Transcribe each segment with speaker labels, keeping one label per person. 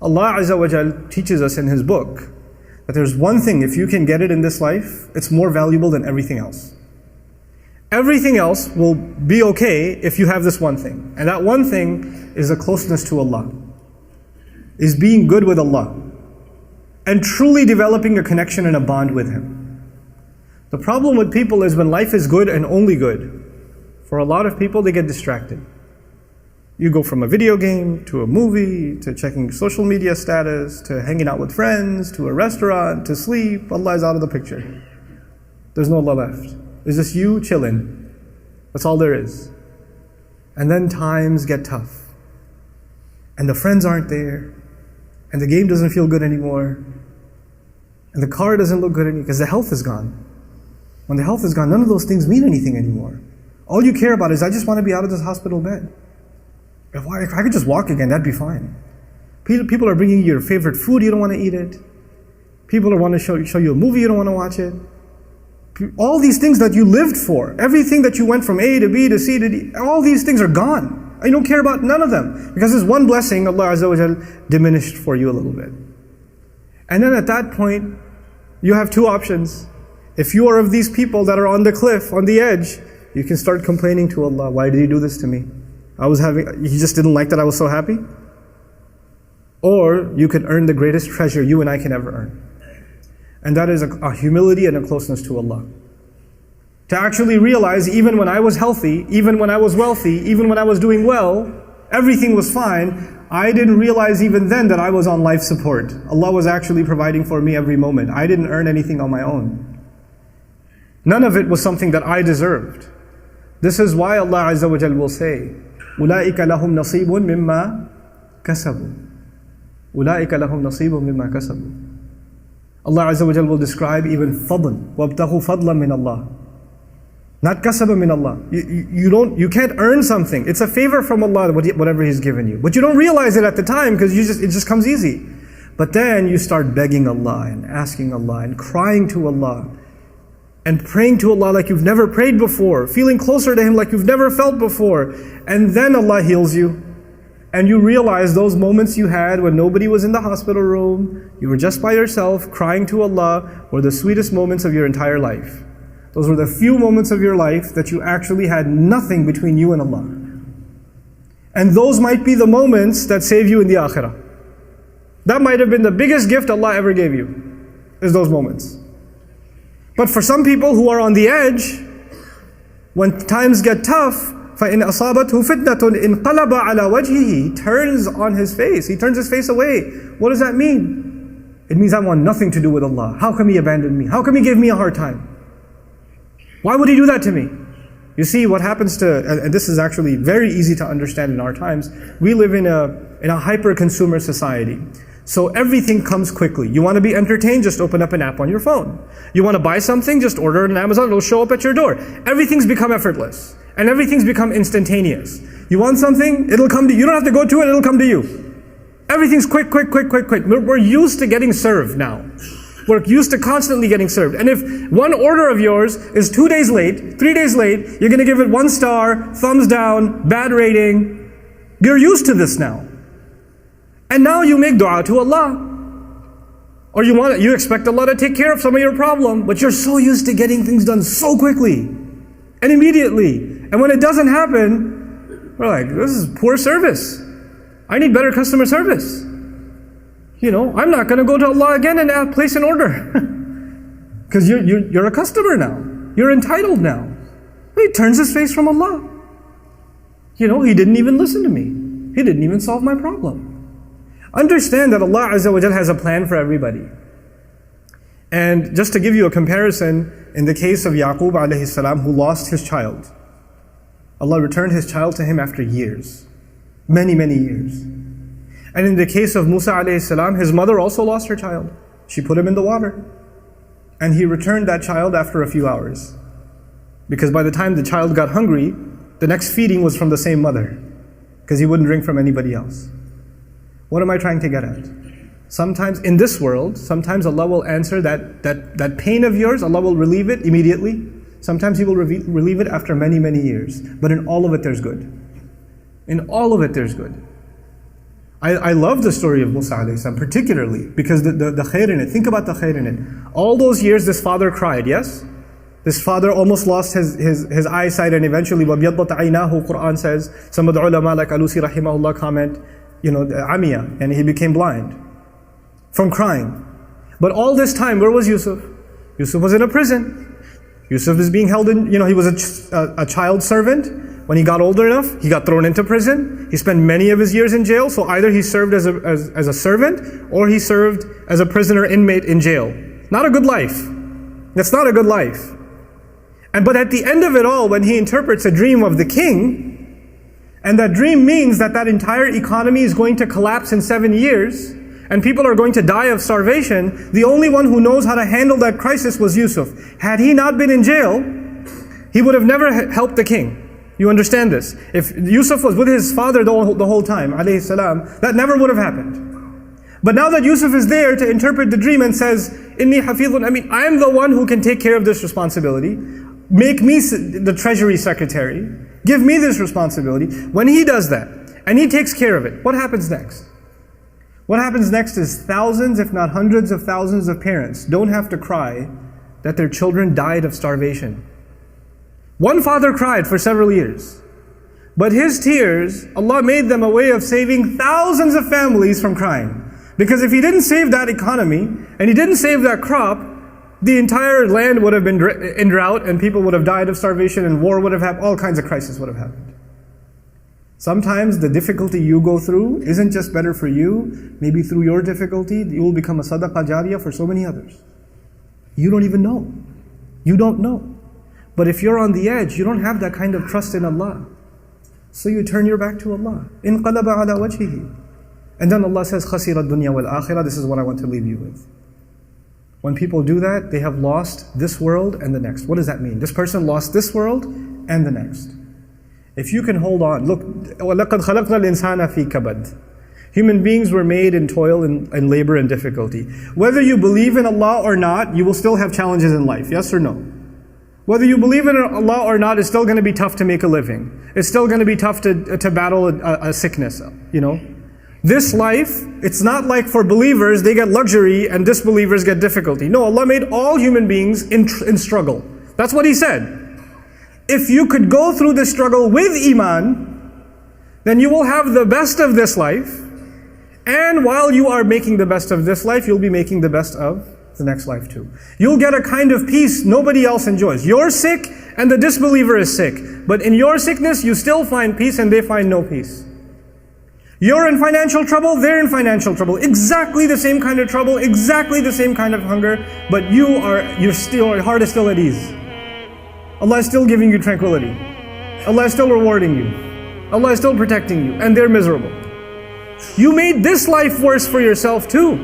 Speaker 1: Allah Azza wa Jal teaches us in His book that there's one thing, if you can get it in this life, it's more valuable than everything else. Everything else will be okay if you have this one thing. And that one thing is a closeness to Allah, is being good with Allah, and truly developing a connection and a bond with Him. The problem with people is when life is good and only good, for a lot of people, they get distracted. You go from a video game, to a movie, to checking social media status, to hanging out with friends, to a restaurant, to sleep. Allah is out of the picture. There's no Allah left. It's just you chilling. That's all there is. And then times get tough. And the friends aren't there. And the game doesn't feel good anymore. And the car doesn't look good anymore because the health is gone. When the health is gone, none of those things mean anything anymore. All you care about is, I just want to be out of this hospital bed. If I could just walk again, that'd be fine. People are bringing you your favorite food, you don't want to eat it. People want to show you a movie, you don't want to watch it. All these things that you lived for, everything that you went from A to B to C to D, all these things are gone. You don't care about none of them. Because this one blessing, Allah Azza wa Jal diminished for you a little bit. And then at that point, you have two options. If you are of these people that are on the cliff, on the edge, you can start complaining to Allah, why did He do this to me? He just didn't like that I was so happy? Or you could earn the greatest treasure you and I can ever earn. And that is a humility and a closeness to Allah. To actually realize, even when I was healthy, even when I was wealthy, even when I was doing well, everything was fine, I didn't realize even then that I was on life support. Allah was actually providing for me every moment. I didn't earn anything on my own. None of it was something that I deserved. This is why Allah Azza wa Jal will say, أُولَٰئِكَ لَهُمْ نَصِيبٌ مِمَّا كَسَبُوا. أُولَٰئِكَ لَهُمْ نَصِيبٌ مِمَّا كَسَبُوا. Allah Azza wa Jal will describe even fadl. وَابْتَغُوا فَضْلًا مِنَ اللَّهِ. Not kasaba min Allah. You can't earn something. It's a favor from Allah, whatever He's given you. But you don't realize it at the time because it just comes easy. But then you start begging Allah and asking Allah and crying to Allah and praying to Allah like you've never prayed before, feeling closer to Him like you've never felt before. And then Allah heals you. And you realize those moments you had when nobody was in the hospital room, you were just by yourself crying to Allah, were the sweetest moments of your entire life. Those were the few moments of your life that you actually had nothing between you and Allah. And those might be the moments that save you in the akhirah. That might have been the biggest gift Allah ever gave you, is those moments. But for some people who are on the edge, when times get tough, فَإِنْ أَصَابَتْهُ فِتْنَةٌ إِنْقَلَبَ عَلَى وَجْهِهِ. He turns on his face. He turns his face away. What does that mean? It means I want nothing to do with Allah. How come He abandoned me? How come He gave me a hard time? Why would He do that to me? You see, what happens and this is actually very easy to understand in our times, we live in a hyper-consumer society. So everything comes quickly. You want to be entertained, just open up an app on your phone. You want to buy something, just order it on Amazon, it'll show up at your door. Everything's become effortless. And everything's become instantaneous. You want something, it'll come to you. You don't have to go to it, it'll come to you. Everything's quick. We're used to getting served now. We're used to constantly getting served. And if one order of yours is 2 days late, 3 days late, you're going to give it 1 star, thumbs down, bad rating. You're used to this now. And now you make dua to Allah. Or you expect Allah to take care of some of your problem, but you're so used to getting things done so quickly and immediately. And when it doesn't happen, we're like, this is poor service. I need better customer service. I'm not going to go to Allah again and place an order. Because you're a customer now. You're entitled now. He turns his face from Allah. He didn't even listen to me. He didn't even solve my problem. Understand that Allah Azza wa Jal has a plan for everybody. And just to give you a comparison, in the case of Yaqub alayhi salam, who lost his child, Allah returned his child to him after years. Many years. And in the case of Musa alayhi salam, his mother also lost her child. She put him in the water. And He returned that child after a few hours. Because by the time the child got hungry, the next feeding was from the same mother. Because he wouldn't drink from anybody else. What am I trying to get at? Sometimes in this world, sometimes Allah will answer that pain of yours, Allah will relieve it immediately. Sometimes He will relieve it after many years. But in all of it there's good. In all of it there's good. I love the story of Musa alayhi salam, particularly because the khair in it. Think about the khair in it. All those years this father cried, yes? This father almost lost his eyesight, and eventually وَبْيَضَّتْ عَيْنَاهُ, Quran says. Some of the ulama like Alusi rahimahullah comment, amiya, and he became blind from crying. But all this time, where was Yusuf? Yusuf was in a prison. Yusuf is being held in, he was a child servant. When he got older enough, he got thrown into prison. He spent many of his years in jail. So either he served as a servant, or he served as a prisoner inmate in jail. Not a good life. That's not a good life. But at the end of it all, when he interprets a dream of the king, and that dream means that entire economy is going to collapse in 7 years, and people are going to die of starvation, the only one who knows how to handle that crisis was Yusuf. Had he not been in jail, he would have never helped the king. You understand this? If Yusuf was with his father the whole time, alayhi salam, that never would have happened. But now that Yusuf is there to interpret the dream and says, Inni hafidhun, I am the one who can take care of this responsibility. Make me the treasury secretary. Give me this responsibility. When he does that, and he takes care of it, what happens next? What happens next is thousands, if not hundreds of thousands of parents don't have to cry that their children died of starvation. One father cried for several years, but his tears, Allah made them a way of saving thousands of families from crying. Because if he didn't save that economy, and he didn't save that crop, the entire land would have been in drought, and people would have died of starvation, and war would have happened, all kinds of crises would have happened. Sometimes the difficulty you go through isn't just better for you. Maybe through your difficulty, you will become a sadaqah jariyah for so many others. You don't even know. You don't know. But if you're on the edge, you don't have that kind of trust in Allah. So you turn your back to Allah. انقلب على وجهه. And then Allah says, خَسِرَ الدُّنْيَا وَالْآخِرَةِ. This is what I want to leave you with. When people do that, they have lost this world and the next. What does that mean? This person lost this world and the next. If you can hold on, look, وَلَقَدْ خَلَقْنَا الْإِنسَانَ فِي كَبَدٍ. Human beings were made in toil and labor and difficulty. Whether you believe in Allah or not, you will still have challenges in life, yes or no? Whether you believe in Allah or not, it's still going to be tough to make a living. It's still going to be tough to battle a sickness, This life, it's not like for believers, they get luxury and disbelievers get difficulty. No, Allah made all human beings in struggle. That's what He said. If you could go through this struggle with Iman, then you will have the best of this life. And while you are making the best of this life, you'll be making the best of the next life too. You'll get a kind of peace nobody else enjoys. You're sick and the disbeliever is sick. But in your sickness, you still find peace and they find no peace. You're in financial trouble, they're in financial trouble. Exactly the same kind of trouble, exactly the same kind of hunger, but your heart is still at ease. Allah is still giving you tranquility. Allah is still rewarding you. Allah is still protecting you, and they're miserable. You made this life worse for yourself too.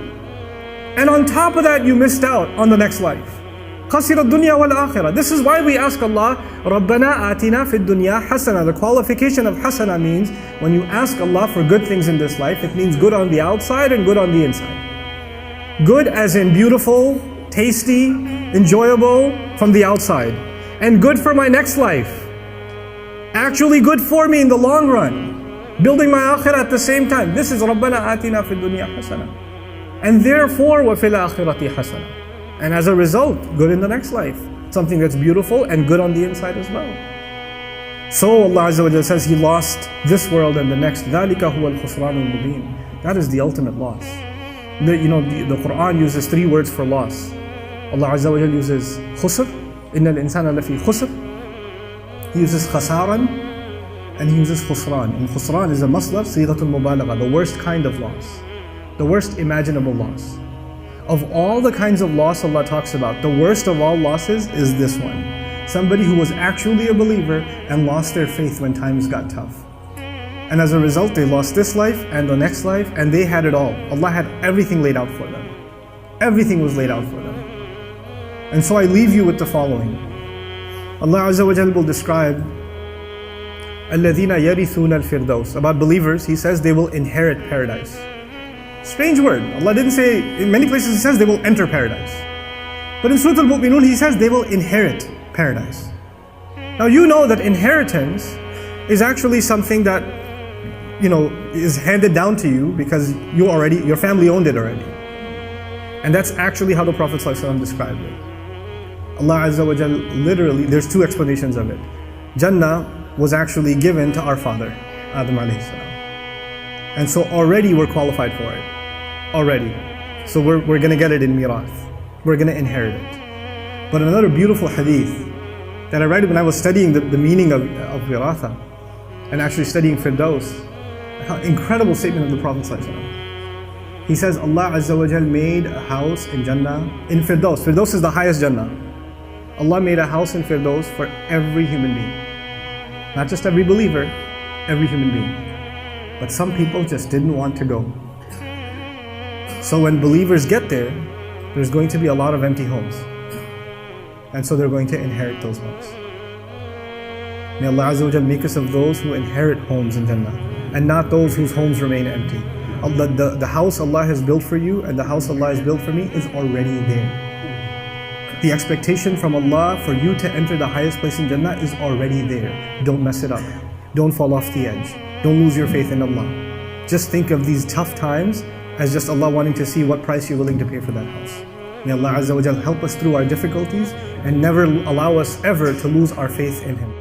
Speaker 1: And on top of that, you missed out on the next life. خَسِرَ الدُّنْيَا وَالْآخِرَةِ. This is why we ask Allah, رَبَّنَا آتِنَا فِي الدُّنْيَا حَسَنَةً. The qualification of hasana means, when you ask Allah for good things in this life, it means good on the outside and good on the inside. Good as in beautiful, tasty, enjoyable from the outside. And good for my next life. Actually good for me in the long run. Building my akhirah at the same time. This is رَبَّنَا آتِنَا فِي الدُّنْيَا حَسَنَةً. And therefore, وَفِي الْآخِرَةِ حَسَنَةً. And as a result, good in the next life. Something that's beautiful and good on the inside as well. So Allah Azza wa Jalla says He lost this world and the next. ذَلِكَ هُوَ الْخُسْرَانُ الْمُبِينُ. That is the ultimate loss. The Quran uses 3 words for loss. Allah Azza wa Jalla uses khusr. إِنَّ الْإِنسَانَ لَفِي خُسْرٍ. He uses khasaran and He uses khusran. And khusran is a masdar, sighatul mubalagha, the worst kind of loss. The worst imaginable loss. Of all the kinds of loss Allah talks about, the worst of all losses is this one. Somebody who was actually a believer and lost their faith when times got tough. And as a result, they lost this life and the next life, and they had it all. Allah had everything laid out for them. Everything was laid out for them. And so I leave you with the following. Allah Azza wa Jalla will describe الَّذِينَ يَرِثُونَ الْفِرْدَوْسِ. About believers, He says they will inherit paradise. Strange word. Allah didn't say, in many places He says they will enter paradise. But in Surah Al-Mu'minun He says they will inherit paradise. Now you know that inheritance is actually something that is handed down to you because your family owned it already. And that's actually how the Prophet ﷺ described it. Allah Azza wa Jal, literally, there's two explanations of it. Jannah was actually given to our father, Adam alayhi salam. And so already we're qualified for it. Already. So we're going to get it in mirath. We're going to inherit it. But another beautiful hadith that I read when I was studying the meaning of viratha and actually studying Firdaus, incredible statement of the Prophet ﷺ. He says, Allah Azza wa Jal made a house in Jannah, in Firdaus. Firdaus is the highest Jannah. Allah made a house in Firdaus for every human being. Not just every believer, every human being. But some people just didn't want to go. So when believers get there, there's going to be a lot of empty homes. And so they're going to inherit those homes. May Allah Azza wa Jal make us of those who inherit homes in Jannah, and not those whose homes remain empty. The house Allah has built for you and the house Allah has built for me is already there. The expectation from Allah for you to enter the highest place in Jannah is already there. Don't mess it up. Don't fall off the edge. Don't lose your faith in Allah. Just think of these tough times as just Allah wanting to see what price you're willing to pay for that house. May Allah Azza wa Jal help us through our difficulties and never allow us ever to lose our faith in Him.